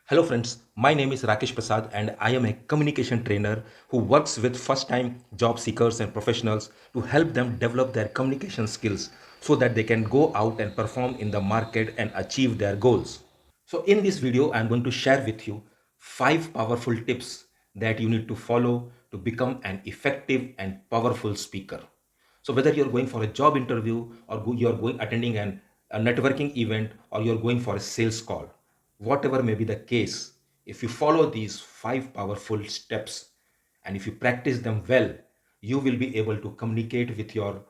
Hello, friends. My name is Rakesh Prasad, and I am a communication trainer who works with first time job seekers and professionals to help them develop their communication skills so that they can go out and perform in the market and achieve their goals. So, in this video, I'm going to share with you five powerful tips that you need to follow to become an effective and powerful speaker. So, whether you're going for a job interview or you're going attending a networking event or you're going for a sales call, whatever may be the case, if you follow these five powerful steps and if you practice them well, you will be able to communicate with your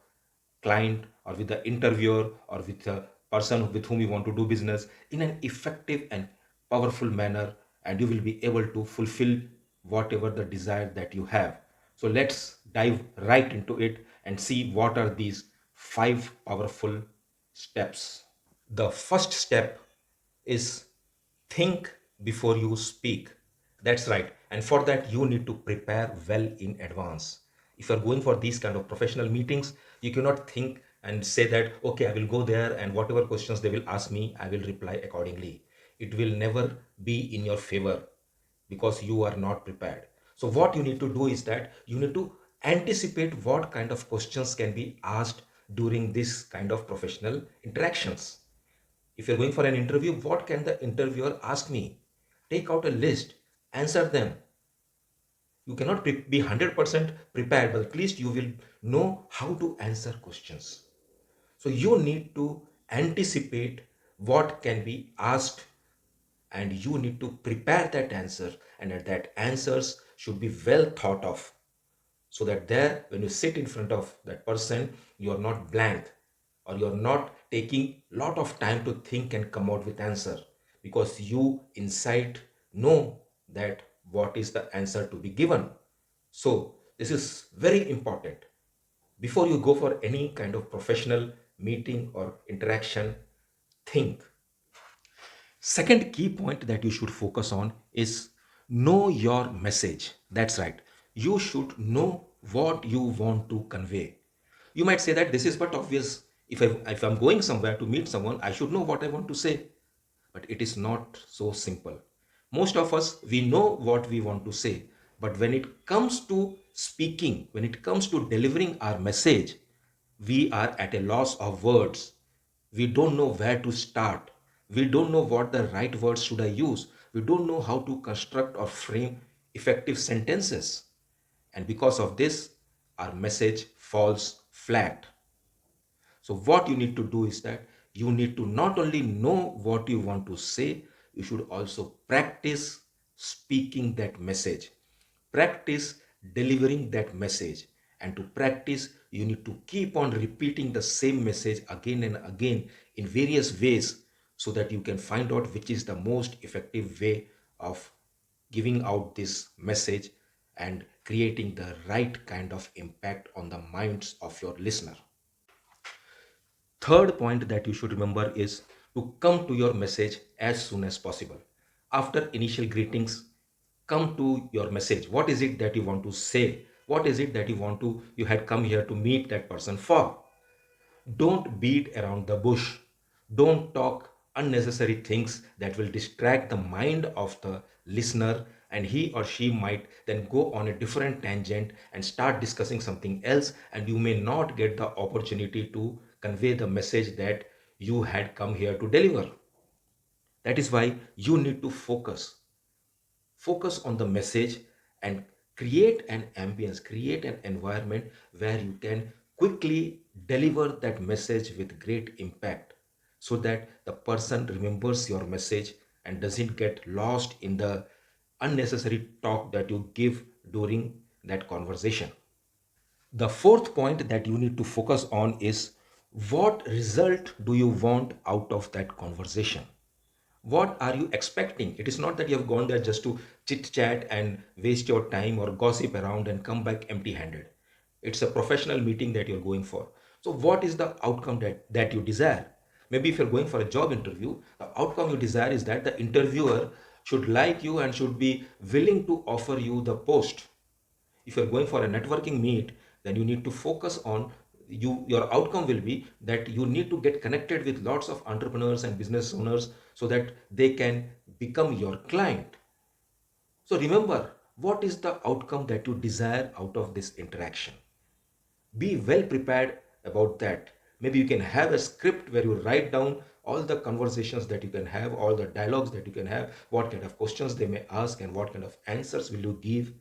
client or with the interviewer or with the person with whom you want to do business in an effective and powerful manner, and you will be able to fulfill whatever the desire that you have. So let's dive right into it and see what are these five powerful steps. The first step is think before you speak. That's right. And for that, you need to prepare well in advance. If you're going for these kind of professional meetings, you cannot think and say that, okay, I will go there and whatever questions they will ask me, I will reply accordingly. It will never be in your favor because you are not prepared. So, what you need to do is that you need to anticipate what kind of questions can be asked during this kind of professional interactions. If you're going for an interview, what can the interviewer ask me? Take out a list, answer them. You cannot be 100% prepared, but at least you will know how to answer questions. So you need to anticipate what can be asked and you need to prepare that answer, and that answers should be well thought of so that there when you sit in front of that person you are not blank or you are not taking lot of time to think and come out with answer, because you inside know that what is the answer to be given. So this is very important. Before you go for any kind of professional meeting or interaction, think. Second key point that you should focus on is know your message. That's right. You should know what you want to convey. You might say that this is but obvious. If I'm going somewhere to meet someone, I should know what I want to say. But it is not so simple. Most of us, we know what we want to say. But when it comes to speaking, when it comes to delivering our message, we are at a loss of words. We don't know where to start. We don't know what the right words should I use. We don't know how to construct or frame effective sentences. And because of this, our message falls flat. So, what you need to do is that you need to not only know what you want to say, you should also practice speaking that message, practice delivering that message. And to practice, you need to keep on repeating the same message again and again in various ways so that you can find out which is the most effective way of giving out this message and creating the right kind of impact on the minds of your listener. Third point that you should remember is to come to your message as soon as possible. After initial greetings, come to your message. What is it that you want to say? What is it that you had come here to meet that person for? Don't beat around the bush. Don't talk unnecessary things that will distract the mind of the listener, and he or she might then go on a different tangent and start discussing something else, and you may not get the opportunity to convey the message that you had come here to deliver. That is why you need to focus on the message and create an ambience, create an environment where you can quickly deliver that message with great impact so that the person remembers your message and doesn't get lost in the unnecessary talk that you give during that conversation. The fourth point that you need to focus on is what result do you want out of that conversation? What are you expecting? It is not that you have gone there just to chit chat and waste your time or gossip around and come back empty handed. It's a professional meeting that you're going for. So, what is the outcome that you desire? Maybe if you're going for a job interview, the outcome you desire is that the interviewer should like you and should be willing to offer you the post. If you're going for a networking meet, then you need to focus on your outcome will be that you need to get connected with lots of entrepreneurs and business owners so that they can become your client. So remember, what is the outcome that you desire out of this interaction? Be well prepared about that. Maybe you can have a script where you write down all the conversations that you can have, all the dialogues that you can have, what kind of questions they may ask, and what kind of answers will you give.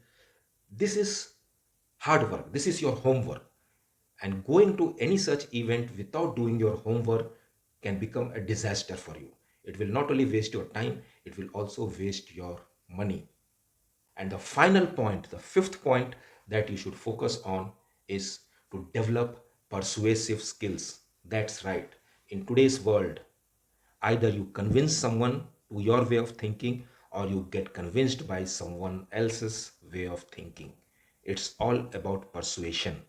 This is hard work. This is your homework. And going to any such event without doing your homework can become a disaster for you. It will not only waste your time, it will also waste your money. And the final point, the fifth point that you should focus on is to develop persuasive skills. That's right. In today's world, either you convince someone to your way of thinking or you get convinced by someone else's way of thinking. It's all about persuasion.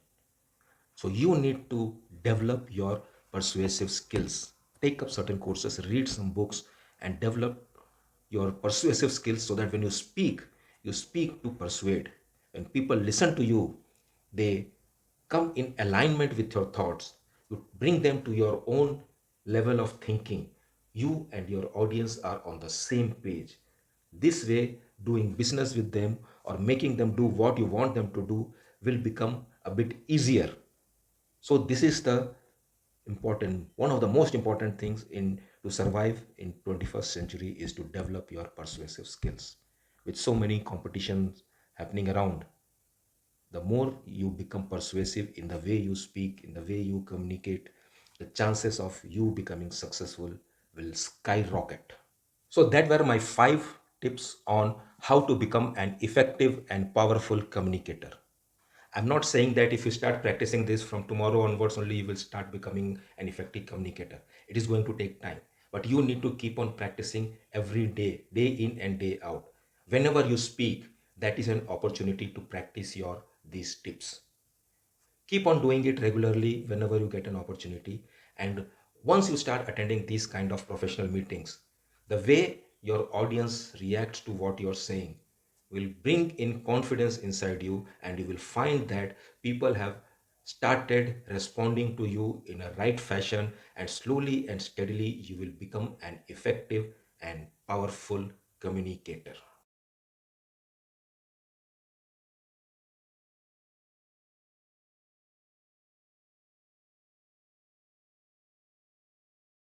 So you need to develop your persuasive skills. Take up certain courses, read some books, and develop your persuasive skills so that when you speak to persuade. When people listen to you, they come in alignment with your thoughts. You bring them to your own level of thinking. You and your audience are on the same page. This way, doing business with them or making them do what you want them to do will become a bit easier. So this is the important, one of the most important things in to survive in 21st century is to develop your persuasive skills. With so many competitions happening around, the more you become persuasive in the way you speak, in the way you communicate, the chances of you becoming successful will skyrocket. So that were my 5 tips on how to become an effective and powerful communicator. I'm not saying that if you start practicing this from tomorrow onwards only you will start becoming an effective communicator. It is going to take time. But you need to keep on practicing every day, day in and day out. Whenever you speak, that is an opportunity to practice your these tips. Keep on doing it regularly whenever you get an opportunity. And once you start attending these kind of professional meetings, the way your audience reacts to what you're saying will bring in confidence inside you, and you will find that people have started responding to you in a right fashion, and slowly and steadily you will become an effective and powerful communicator.